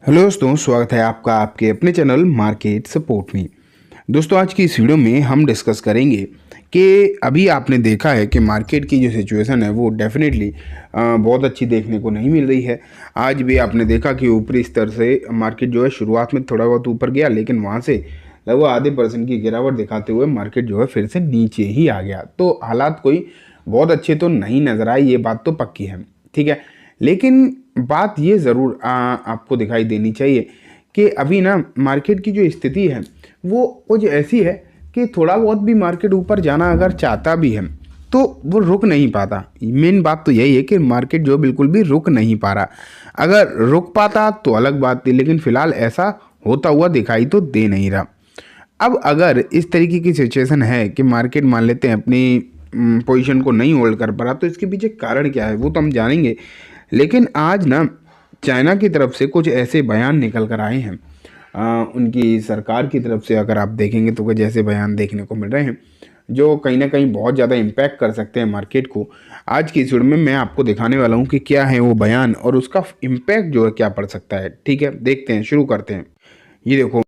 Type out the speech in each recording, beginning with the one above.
Hello दोस्तों, स्वागत है आपका आपके अपने चैनल मार्केट सपोर्ट में। दोस्तों, आज की इस वीडियो में हम डिस्कस करेंगे कि अभी आपने देखा है कि मार्केट की जो सिचुएशन है वो डेफिनेटली बहुत अच्छी देखने को नहीं मिल रही है। आज भी आपने देखा कि ऊपरी स्तर से मार्केट जो है शुरुआत में थोड़ा बहुत ऊपर गया, लेकिन वहाँ से लगभग आधे % की गिरावट दिखाते हुए मार्केट जो है फिर से नीचे ही आ गया। तो हालात कोई बहुत अच्छे तो नहीं नज़र आए, ये बात तो पक्की है, ठीक है। लेकिन बात ये ज़रूर आपको दिखाई देनी चाहिए कि अभी ना मार्केट की जो स्थिति है वो कुछ ऐसी है कि थोड़ा बहुत भी मार्केट ऊपर जाना अगर चाहता भी है तो वो रुक नहीं पाता। मेन बात तो यही है कि मार्केट जो बिल्कुल भी रुक नहीं पा रहा। अगर रुक पाता तो अलग बात थी, लेकिन फ़िलहाल ऐसा होता हुआ दिखाई तो दे नहीं रहा। अब अगर इस तरीके की सिचुएशन है कि मार्केट मान लेते हैं अपनी पोजीशन को नहीं होल्ड कर पा रहा, तो इसके पीछे कारण क्या है वो तो हम जानेंगे। लेकिन आज ना चाइना की तरफ से कुछ ऐसे बयान निकल कर आए हैं, उनकी सरकार की तरफ से अगर आप देखेंगे तो कुछ ऐसे बयान देखने को मिल रहे हैं जो कहीं ना कहीं बहुत ज़्यादा इम्पैक्ट कर सकते हैं मार्केट को। आज की इस वीडियो में मैं आपको दिखाने वाला हूं कि क्या है वो बयान और उसका इम्पैक्ट जो है क्या पड़ सकता है। ठीक है, देखते हैं, शुरू करते हैं। ये देखो,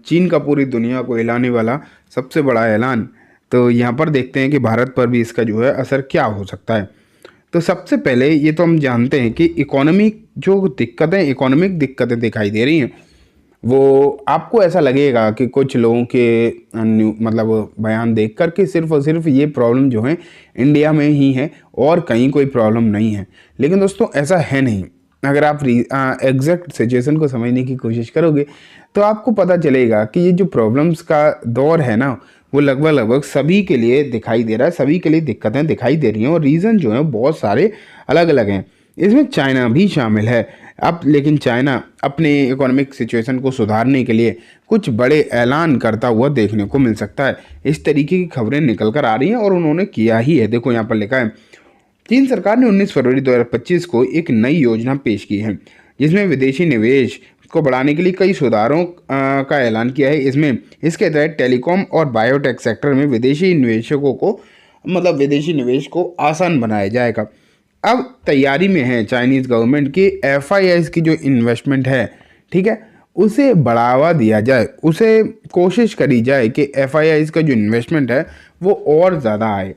चीन का पूरी दुनिया को हिलाने वाला सबसे बड़ा ऐलान। तो यहाँ पर देखते हैं कि भारत पर भी इसका जो है असर क्या हो सकता है। तो सबसे पहले ये तो हम जानते हैं कि इकोनॉमिक दिक्कतें दिखाई दे रही हैं, वो आपको ऐसा लगेगा कि कुछ लोगों के मतलब बयान देख कर के सिर्फ और सिर्फ ये प्रॉब्लम जो है इंडिया में ही है और कहीं कोई प्रॉब्लम नहीं है। लेकिन दोस्तों ऐसा है नहीं। अगर आप एग्जैक्ट सिचुएशन को समझने की कोशिश करोगे तो आपको पता चलेगा कि ये जो प्रॉब्लम्स का दौर है ना वो लगभग लगभग सभी के लिए दिखाई दे रहा है, सभी के लिए दिक्कतें दिखाई दे रही हैं और रीज़न जो है बहुत सारे अलग अलग हैं। इसमें चाइना भी शामिल है। अब लेकिन चाइना अपने इकोनॉमिक सिचुएशन को सुधारने के लिए कुछ बड़े ऐलान करता हुआ देखने को मिल सकता है। इस तरीके की खबरें निकल कर आ रही हैं और उन्होंने किया ही है। देखो यहाँ पर लिखा है, चीन सरकार ने 19 फरवरी 2025 को एक नई योजना पेश की है जिसमें विदेशी निवेश को बढ़ाने के लिए कई सुधारों का ऐलान किया है। इसके तहत टेलीकॉम और बायोटेक सेक्टर में विदेशी निवेशकों को विदेशी निवेश को आसान बनाया जाएगा। अब तैयारी में है चाइनीज़ गवर्नमेंट की FIIs की जो इन्वेस्टमेंट है, ठीक है, उसे बढ़ावा दिया जाए, उसे कोशिश करी जाए कि FIIs का जो इन्वेस्टमेंट है वो और ज़्यादा आए।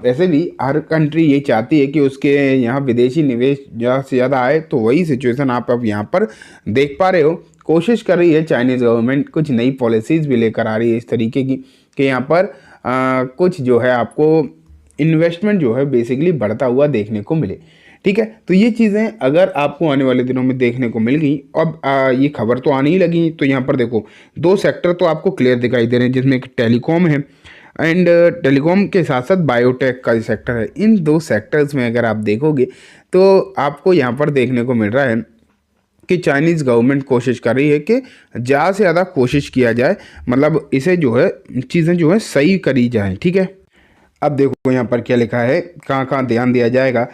वैसे भी हर कंट्री ये चाहती है कि उसके यहाँ विदेशी निवेश ज़्यादा से ज़्यादा आए। तो वही सिचुएशन आप अब यहाँ पर देख पा रहे हो। कोशिश कर रही है चाइनीज़ गवर्नमेंट, कुछ नई पॉलिसीज़ भी लेकर आ रही है इस तरीके की कि यहाँ पर कुछ जो है आपको इन्वेस्टमेंट जो है बेसिकली बढ़ता हुआ देखने को मिले। ठीक है, तो ये चीज़ें अगर आपको आने वाले दिनों में देखने को मिल गई, अब ये खबर तो आने ही लगी। तो यहाँ पर देखो, दो सेक्टर तो आपको क्लियर दिखाई दे रहे हैं जिसमें एक टेलीकॉम है एंड टेलीकॉम के साथ साथ बायोटेक का सेक्टर है। इन दो सेक्टर्स में अगर आप देखोगे तो आपको यहाँ पर देखने को मिल रहा है कि चाइनीज़ गवर्नमेंट कोशिश कर रही है कि ज़्यादा से ज़्यादा कोशिश किया जाए, इसे जो है चीज़ें जो है सही करी जाएं। ठीक है, अब देखो यहाँ पर क्या लिखा है, कहाँ कहाँ ध्यान दिया जाएगा।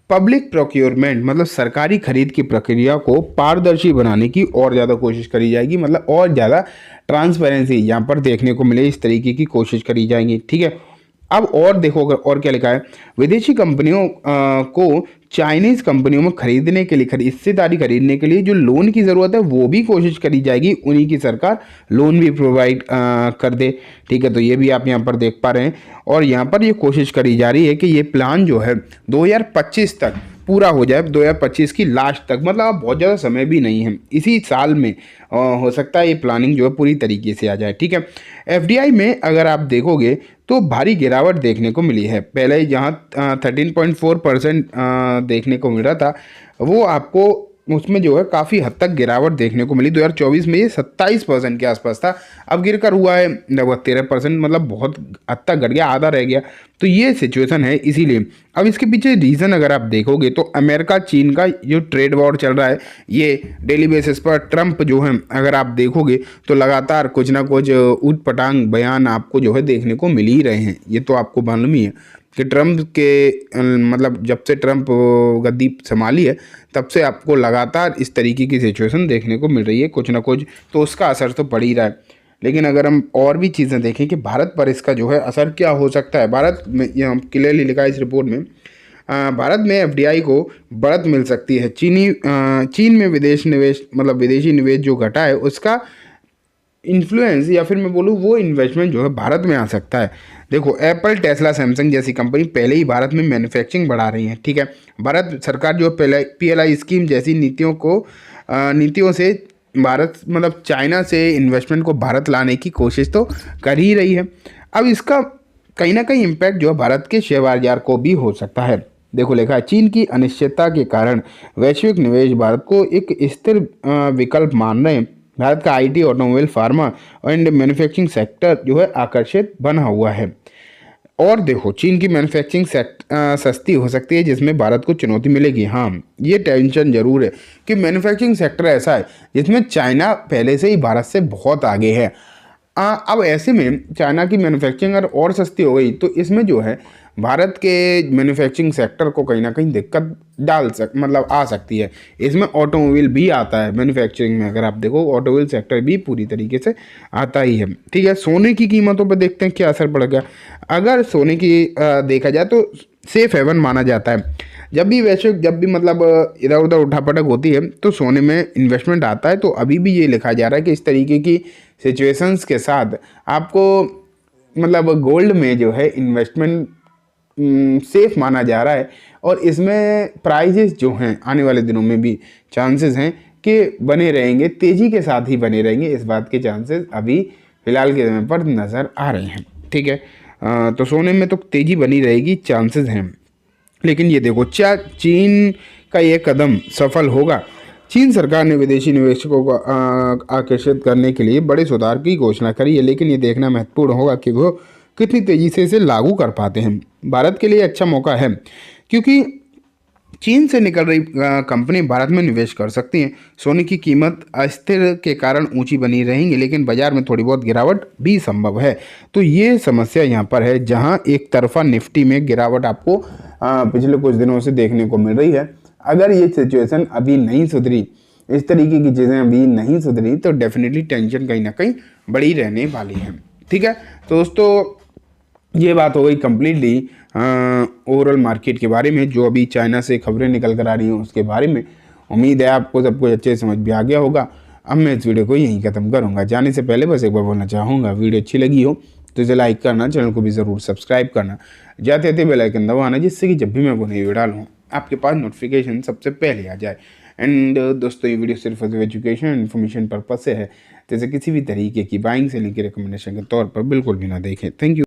पब्लिक प्रोक्योरमेंट सरकारी खरीद की प्रक्रिया को पारदर्शी बनाने की और ज़्यादा कोशिश करी जाएगी, और ज़्यादा ट्रांसपेरेंसी यहाँ पर देखने को मिले, इस तरीके की कोशिश करी जाएगी। ठीक है, अब और देखो अगर और क्या लिखा है, विदेशी कंपनियों को चाइनीज़ कंपनियों में खरीदने के लिए हिस्सेदारी खरीदने के लिए जो लोन की ज़रूरत है वो भी कोशिश करी जाएगी, उन्हीं की सरकार लोन भी प्रोवाइड कर दे। ठीक है, तो ये भी आप यहाँ पर देख पा रहे हैं और यहाँ पर ये कोशिश करी जा रही है कि ये प्लान जो है 2025 तक पूरा हो जाए, 2025 की लास्ट तक। अब बहुत ज़्यादा समय भी नहीं है, इसी साल में हो सकता है ये प्लानिंग जो है पूरी तरीके से आ जाए। ठीक है, FDI में अगर आप देखोगे तो भारी गिरावट देखने को मिली है। पहले जहाँ 13.4% देखने को मिल रहा था, वो आपको उसमें जो है काफ़ी हद तक गिरावट देखने को मिली। 2024 में ये 27% के आसपास था, अब गिर कर हुआ है लगभग 13%, बहुत हद तक घट गया, आधा रह गया। तो ये सिचुएशन है। इसीलिए अब इसके पीछे रीज़न अगर आप देखोगे तो अमेरिका चीन का जो ट्रेड वॉर चल रहा है, ये डेली बेसिस पर ट्रंप जो है अगर आप देखोगे तो लगातार कुछ ना कुछ ऊट पटांग बयान आपको जो है देखने को मिल ही रहे हैं। ये तो आपको मालूम ही है कि ट्रंप के जब से ट्रंप गद्दी संभाली है तब से आपको लगातार इस तरीके की सिचुएशन देखने को मिल रही है, कुछ ना कुछ तो उसका असर तो पड़ ही रहा है। लेकिन अगर हम और भी चीज़ें देखें कि भारत पर इसका जो है असर क्या हो सकता है, भारत में यहाँ क्लियरली लिखा है इस रिपोर्ट में, भारत में एफडीआई को बढ़त मिल सकती है। चीन में विदेशी निवेश जो घटा है उसका इन्फ्लुएंस या फिर मैं बोलूँ वो इन्वेस्टमेंट जो है भारत में आ सकता है। देखो एप्पल, टेस्ला, सैमसंग जैसी कंपनी पहले ही भारत में मैन्युफैक्चरिंग बढ़ा रही है। ठीक है, भारत सरकार जो पीएलआई स्कीम जैसी नीतियों से भारत चाइना से इन्वेस्टमेंट को भारत लाने की कोशिश तो कर ही रही है। अब इसका कहीं ना कहीं इम्पैक्ट जो है भारत के शेयर बाजार को भी हो सकता है। देखो लिखा है, चीन की अनिश्चितता के कारण वैश्विक निवेश भारत को एक स्थिर विकल्प मान रहे हैं। भारत का IT, automobile, pharma and manufacturing sector जो है आकर्षित बना हुआ है। और देखो चीन की मैन्युफैक्चरिंग सस्ती हो सकती है जिसमें भारत को चुनौती मिलेगी। हाँ, ये टेंशन जरूर है कि मैन्युफैक्चरिंग सेक्टर ऐसा है जिसमें चाइना पहले से ही भारत से बहुत आगे है। अब ऐसे में चाइना की मैन्युफैक्चरिंग अगर और सस्ती हो गई तो इसमें जो है भारत के मैन्युफैक्चरिंग सेक्टर को कहीं ना कहीं दिक्कत आ सकती है। इसमें ऑटोमोबाइल भी आता है मैन्युफैक्चरिंग में, अगर आप देखो ऑटोमोबाइल सेक्टर भी पूरी तरीके से आता ही है। ठीक है, सोने की कीमतों पर देखते हैं क्या असर पड़ेगा। अगर सोने की देखा जाए तो सेफ हेवन माना जाता है। जब भी इधर उधर उठापटक होती है तो सोने में इन्वेस्टमेंट आता है। तो अभी भी ये लिखा जा रहा है कि इस तरीके की सिचुएशंस के साथ आपको गोल्ड में जो है इन्वेस्टमेंट सेफ माना जा रहा है। और इसमें प्राइजेस जो हैं आने वाले दिनों में भी चांसेस हैं कि बने रहेंगे, तेज़ी के साथ ही बने रहेंगे। इस बात के चांसेस अभी फ़िलहाल के समय पर नज़र आ रहे हैं। ठीक है, तो सोने में तो तेज़ी बनी रहेगी, चांसेस हैं। लेकिन ये देखो, क्या चीन का ये कदम सफल होगा? चीन सरकार ने विदेशी निवेशकों को आकर्षित करने के लिए बड़े सुधार की घोषणा करी है, लेकिन ये देखना महत्वपूर्ण होगा कि वो कितनी तेज़ी से इसे लागू कर पाते हैं। भारत के लिए अच्छा मौका है क्योंकि चीन से निकल रही कंपनी भारत में निवेश कर सकती हैं। सोने की कीमत अस्थिर के कारण ऊंची बनी रहेंगी, लेकिन बाजार में थोड़ी बहुत गिरावट भी संभव है। तो ये समस्या यहाँ पर है, जहाँ एक तरफा निफ्टी में गिरावट आपको पिछले कुछ दिनों से देखने को मिल रही है। अगर ये सिचुएशन अभी नहीं सुधरी, इस तरीके की चीज़ें अभी नहीं सुधरी, तो डेफिनेटली टेंशन कहीं ना कहीं बढ़ी रहने वाली है। ठीक है, तो दोस्तों ये बात हो गई कम्प्लीटली ओवरऑल मार्केट के बारे में, जो अभी चाइना से खबरें निकल कर आ रही हैं उसके बारे में। उम्मीद है आपको सब कुछ अच्छे से समझ भी आ गया होगा। अब मैं इस वीडियो को यहीं ख़त्म करूँगा। जाने से पहले बस एक बार बोलना चाहूँगा, वीडियो अच्छी लगी हो तो इसे लाइक करना, चैनल को भी ज़रूर सब्सक्राइब करना, जाते जाते बेल आइकन दबाना, जिससे कि जब भी मैं कोई नई वीडियो डालूँ आपके पास नोटिफिकेशन सबसे पहले आ जाए। एंड दोस्तों, ये वीडियो सिर्फ एजुकेशन इन्फॉर्मेशन पर्पज से है, जैसे किसी भी तरीके की बाइंग सेलिंग की रिकमेंडेशन के तौर पर बिल्कुल भी ना देखें। Thank you.